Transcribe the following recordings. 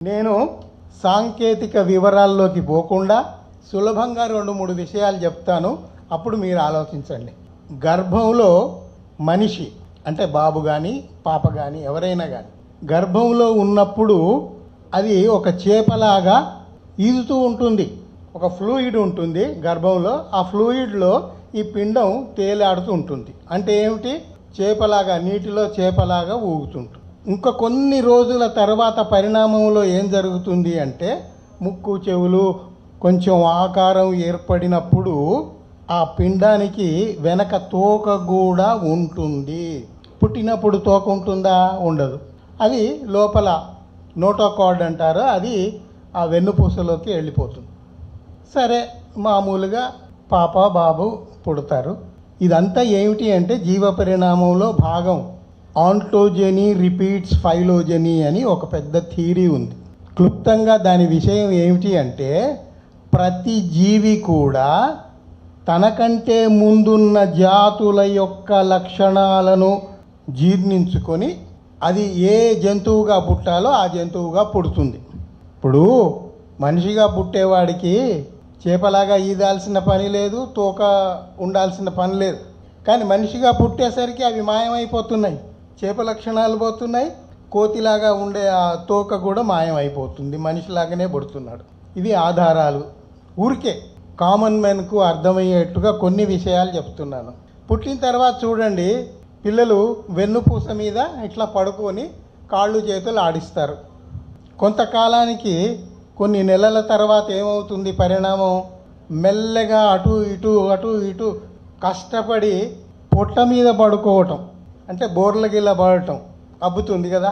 నేను సాంకేతిక వివరాల్లోకి పోకుండా సులభంగా 2-3 విషయాలు చెప్తాను, అప్పుడు మీరు ఆలోచించండి. గర్భంలో మనిషి అంటే బాబు కానీ పాప కానీ ఎవరైనా కానీ గర్భంలో ఉన్నప్పుడు అది ఒక చేపలాగా ఈదుతూ ఉంటుంది. ఒక ఫ్లూయిడ్ ఉంటుంది గర్భంలో, ఆ ఫ్లూయిడ్లో ఈ పిండం తేలాడుతూ ఉంటుంది. అంటే ఏమిటి? చేపలాగా, నీటిలో చేపలాగా ఊగుతుంటుంది. ఇంకా కొన్ని రోజుల తర్వాత పరిణామంలో ఏం జరుగుతుంది అంటే ముక్కు చెవులు కొంచెం ఆకారం ఏర్పడినప్పుడు ఆ పిండానికి వెనక తోక కూడా ఉంటుంది. పుట్టినప్పుడు తోక ఉంటుందా? ఉండదు. అది లోపల నోటోకార్డ్ అంటారు, అది ఆ వెన్నుపూసలోకి వెళ్ళిపోతుంది. సరే, మామూలుగా పాప బాబు పుడతారు. ఇదంతా ఏమిటి అంటే జీవ పరిణామంలో భాగం. ఆంటోజెనీ రిపీట్స్ ఫైలోజెనీ అని ఒక పెద్ద థియరీ ఉంది. క్లుప్తంగా దాని విషయం ఏమిటి అంటే ప్రతి జీవి కూడా తనకంటే ముందున్న జాతుల యొక్క లక్షణాలను జీర్ణించుకొని అది ఏ జంతువుగా పుట్టాలో ఆ జంతువుగా పుడుతుంది. ఇప్పుడు మనిషిగా పుట్టేవాడికి చేపలాగా ఈదాల్సిన పని లేదు, తోక ఉండాల్సిన పని లేదు. కానీ మనిషిగా పుట్టేసరికి అవి మాయమైపోతున్నాయి. చేప లక్షణాలు పోతున్నాయి, కోతిలాగా ఉండే ఆ తోక కూడా మాయమైపోతుంది, మనిషిలాగానే పుడుతున్నాడు. ఇవి ఆధారాలు. ఊరికే కామన్ మ్యాన్కు అర్థమయ్యేట్టుగా కొన్ని విషయాలు చెప్తున్నాను. పుట్టిన తర్వాత చూడండి, పిల్లలు వెన్నుపూస మీద ఇట్లా పడుకొని కాళ్ళు చేతులు ఆడిస్తారు. కొంతకాలానికి కొన్ని నెలల తర్వాత ఏమవుతుంది పరిణామం? మెల్లగా అటు ఇటు కష్టపడి పొట్ట మీద పడుకోవటం, అంటే బోర్లగిల్ల పడటం అబ్బుతుంది కదా,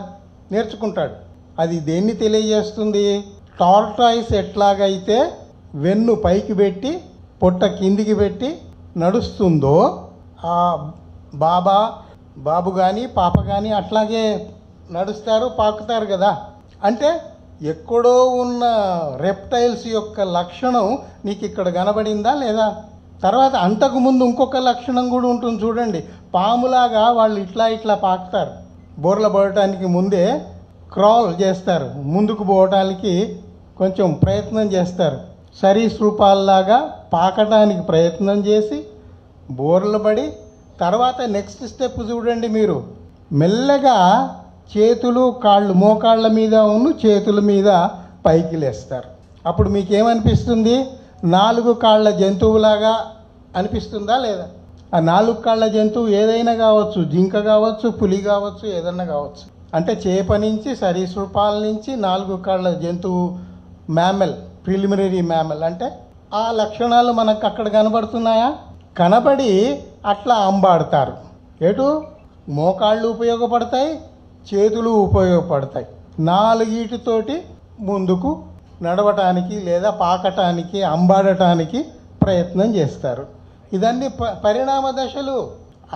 నేర్చుకుంటాడు. అది దేన్ని తెలియజేస్తుంది? టార్టాయిస్ ఎట్లాగైతే వెన్ను పైకి పెట్టి పొట్ట కిందికి పెట్టి నడుస్తుందో ఆ బాబు కానీ పాప కానీ అట్లాగే నడుస్తారు, పాకుతారు కదా. అంటే ఎక్కడో ఉన్న రెప్టైల్స్ యొక్క లక్షణం నీకు ఇక్కడ కనబడిందా లేదా? తర్వాత అంతకుముందు ఇంకొక లక్షణం కూడా ఉంటుంది చూడండి. పాములాగా వాళ్ళు ఇట్లా పాకుతారు. బోర్ల పడటానికి ముందే క్రాల్ చేస్తారు, ముందుకు పోవటానికి కొంచెం ప్రయత్నం చేస్తారు. సరీసృపాల్లాగా పాకటానికి ప్రయత్నం చేసి బోర్లు పడి తర్వాత నెక్స్ట్ స్టెప్ చూడండి మీరు, మెల్లగా చేతులు కాళ్ళు మోకాళ్ళ మీద చేతుల మీద పైకి లేస్తారు. అప్పుడు మీకేమనిపిస్తుంది? 4 కాళ్ళ జంతువులాగా అనిపిస్తుందా లేదా? ఆ 4 కాళ్ళ జంతువు ఏదైనా కావచ్చు, జింక కావచ్చు, పులి కావచ్చు, ఏదైనా కావచ్చు. అంటే చేప నుంచి సరీసృపాల నుంచి 4 కాళ్ళ జంతువు మ్యామెల్, ప్రిలిమినరీ మ్యామెల్. అంటే ఆ లక్షణాలు మనకు అక్కడ కనబడుతున్నాయా? కనబడి అట్లా అంబాడతారు. ఎటు? మోకాళ్ళు ఉపయోగపడతాయి, చేతులు ఉపయోగపడతాయి. 4 ముందుకు నడవటానికి లేదా పాకటానికి అంబాడటానికి ప్రయత్నం చేస్తారు. ఇదన్నీ పరిణామ దశలు.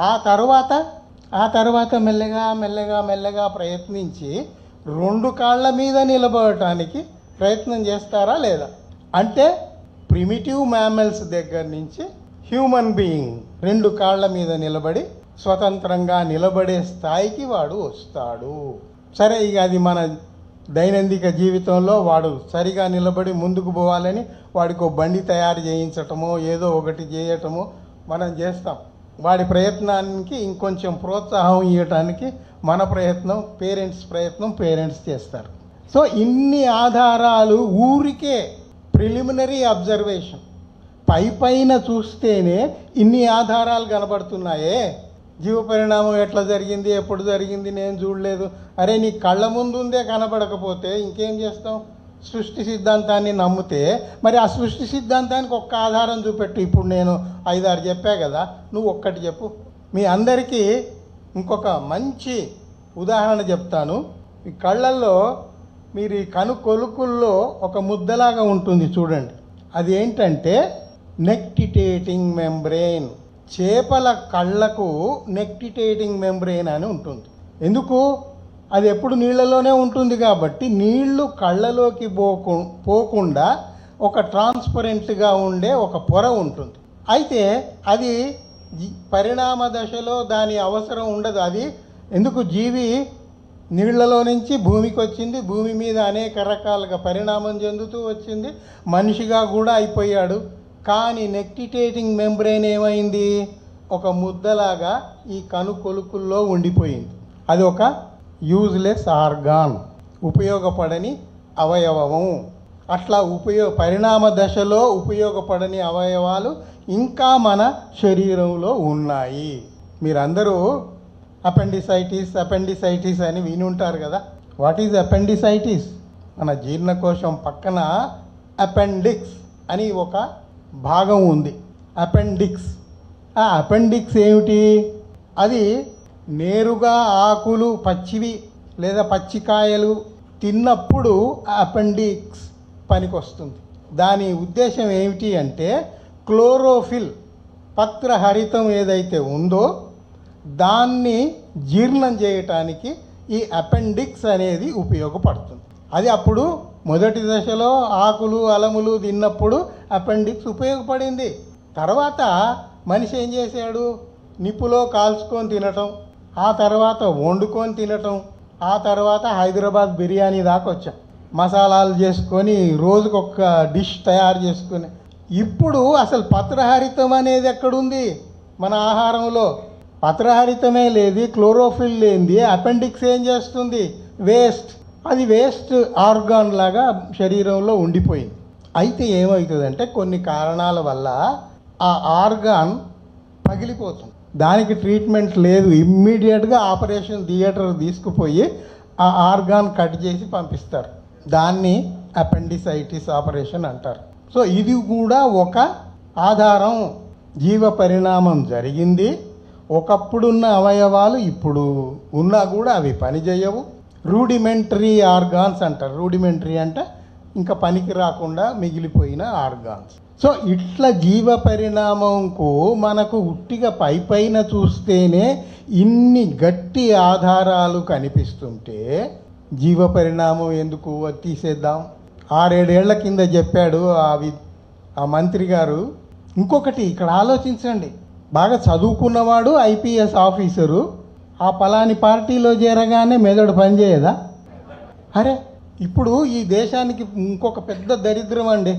ఆ తర్వాత మెల్లగా ప్రయత్నించి 2 కాళ్ళ మీద నిలబడటానికి ప్రయత్నం చేస్తారా లేదా? అంటే ప్రిమిటివ్ మ్యామల్స్ దగ్గర నుంచి హ్యూమన్ బీయింగ్ 2 కాళ్ళ మీద నిలబడి స్వతంత్రంగా నిలబడే స్థాయికి వాడు వస్తాడు. సరే, ఇక అది మన దైనందిక జీవితంలో వాడు సరిగా నిలబడి ముందుకు పోవాలని వాడికి బండి తయారు చేయించటమో ఏదో ఒకటి చేయటమో మనం చేస్తాం. వాడి ప్రయత్నానికి ఇంకొంచెం ప్రోత్సాహం ఇవ్వటానికి మన ప్రయత్నం, పేరెంట్స్ చేస్తారు. సో ఇన్ని ఆధారాలు ఊరికే ప్రిలిమినరీ అబ్జర్వేషన్, పైన చూస్తేనే ఇన్ని ఆధారాలు కనబడుతున్నాయే. జీవ పరిణామం ఎట్లా జరిగింది, ఎప్పుడు జరిగింది నేను చూడలేదు. అరే, నీ కళ్ళ ముందుందే కనబడకపోతే ఇంకేం చేస్తాం? సృష్టి సిద్ధాంతాన్ని నమ్మితే మరి ఆ సృష్టి సిద్ధాంతానికి ఒక్క ఆధారం చూపెట్టు. ఇప్పుడు నేను 5-6 చెప్పా కదా, నువ్వు ఒక్కటి చెప్పు. మీ అందరికీ ఇంకొక మంచి ఉదాహరణ చెప్తాను. ఈ కళ్ళల్లో మీరు ఈ కనుకొలుకుల్లో ఒక ముద్దలాగా ఉంటుంది చూడండి, అది ఏంటంటే నెక్టిటేటింగ్ మెంబ్రెయిన్. చేపల కళ్ళకు నెక్టిటేటింగ్ మెంబ్రెయిన్ అని ఉంటుంది. ఎందుకు? అది ఎప్పుడు నీళ్ళలోనే ఉంటుంది కాబట్టి నీళ్లు కళ్ళలోకి పోకుండా ఒక ట్రాన్స్పరెంట్గా ఉండే ఒక పొర ఉంటుంది. అయితే అది పరిణామ దశలో దాని అవసరం ఉండదు. అది ఎందుకు? జీవి నీళ్లలో నుంచి భూమికి వచ్చింది, భూమి మీద అనేక రకాలుగా పరిణామం చెందుతూ వచ్చింది, మనిషిగా కూడా అయిపోయాడు. కానీ నెక్టిటేటింగ్ మెంబ్రెయిన్ ఏమైంది? ఒక ముద్దలాగా ఈ కనుకొలుకుల్లో ఉండిపోయింది. అది ఒక యూజ్లెస్ ఆర్గాన్, ఉపయోగపడని అవయవము. అట్లా పరిణామ దశలో ఉపయోగపడని అవయవాలు ఇంకా మన శరీరంలో ఉన్నాయి. మీరందరూ అపెండిసైటిస్ అని విని ఉంటారు కదా. What is appendicitis? మన జీర్ణకోశం పక్కన అపెండిక్స్ అని ఒక భాగం ఉంది. అపెండిక్స్. ఆ అపెండిక్స్ ఏమిటి? అది నేరుగా ఆకులు పచ్చివి లేదా పచ్చికాయలు తిన్నప్పుడు ఆ అపెండిక్స్ పనికొస్తుంది. దాని ఉద్దేశం ఏమిటి అంటే క్లోరోఫిల్, పత్రహరితం ఏదైతే ఉందో దాన్ని జీర్ణం చేయటానికి ఈ అపెండిక్స్ అనేది ఉపయోగపడుతుంది. అది అప్పుడు మొదటి దశలో ఆకులు అలములు తిన్నప్పుడు అపెండిక్స్ ఉపయోగపడింది. తర్వాత మనిషి ఏం చేశాడు? నిప్పులో కాల్చుకొని తినటం, ఆ తర్వాత వండుకొని తినటం, ఆ తర్వాత హైదరాబాద్ బిర్యానీ దాకా వచ్చాం. మసాలాలు చేసుకొని రోజుకొక డిష్ తయారు చేసుకొని. ఇప్పుడు అసలు పత్రహరితం అనేది ఎక్కడుంది మన ఆహారంలో? పత్రహరితమే లేదు, క్లోరోఫిల్ లేనిది అపెండిక్స్ ఏం చేస్తుంది? వేస్ట్. అది వేస్ట్ ఆర్గాన్ లాగా శరీరంలో ఉండిపోయింది. అయితే ఏమవుతుందంటే కొన్ని కారణాల వల్ల ఆ ఆర్గాన్ పగిలిపోతుంది. దానికి ట్రీట్మెంట్ లేదు, ఇమ్మీడియట్గా ఆపరేషన్ థియేటర్ తీసుకుపోయి ఆ ఆర్గాన్ కట్ చేసి పంపిస్తారు. దాన్ని అపెండిసైటిస్ ఆపరేషన్ అంటారు. సో ఇది కూడా ఒక ఆధారం. జీవ పరిణామం జరిగింది, ఒకప్పుడున్న అవయవాలు ఇప్పుడు ఉన్నా కూడా అవి పనిచేయవు. రూడిమెంటరీ ఆర్గాన్స్ అంటారు. రూడిమెంటరీ అంటే ఇంకా పనికి రాకుండా మిగిలిపోయిన ఆర్గాన్స్. సో ఇట్లా జీవ పరిణామంకు మనకు ఉట్టిగా పైన చూస్తేనే ఇన్ని గట్టి ఆధారాలు కనిపిస్తుంటే జీవ పరిణామం ఎందుకు తీసేద్దాం? 6-7 ఏళ్ల కింద చెప్పాడు ఆ మంత్రి గారు. ఇంకొకటి ఇక్కడ ఆలోచించండి, బాగా చదువుకున్నవాడు ఐపీఎస్ ఆఫీసరు ఆ పలాని పార్టీలో చేరగానే మెదడు పనిచేయదా? అరే ఇప్పుడు ఈ దేశానికి ఇంకొక పెద్ద దరిద్రం అండి.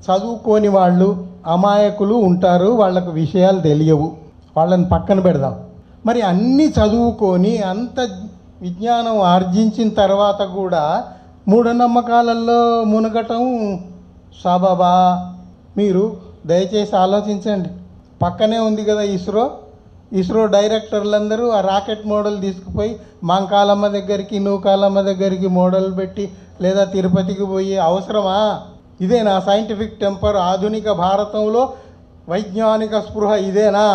చదువుకోని వాళ్ళు అమాయకులు ఉంటారు, వాళ్ళకు విషయాలు తెలియవు, వాళ్ళని పక్కన పెడదాం. మరి అన్నీ చదువుకొని అంత విజ్ఞానం ఆర్జించిన తర్వాత కూడా మూఢనమ్మకాలలో మునగటం సబబా? మీరు దయచేసి ఆలోచించండి. పక్కనే ఉంది కదా ఇస్రో డైరెక్టర్లందరూ ఆ రాకెట్ మోడల్ తీసుకుపోయి మాంకాలమ్మ దగ్గరికి నూకాలమ్మ దగ్గరికి మోడల్ పెట్టి లేదా తిరుపతికి పోయి అవసరమా? ఇదేనా సైంటిఫిక్ టెంపర్? ఆధునిక భారతంలో వైజ్ఞానిక స్పృహ ఇదేనా?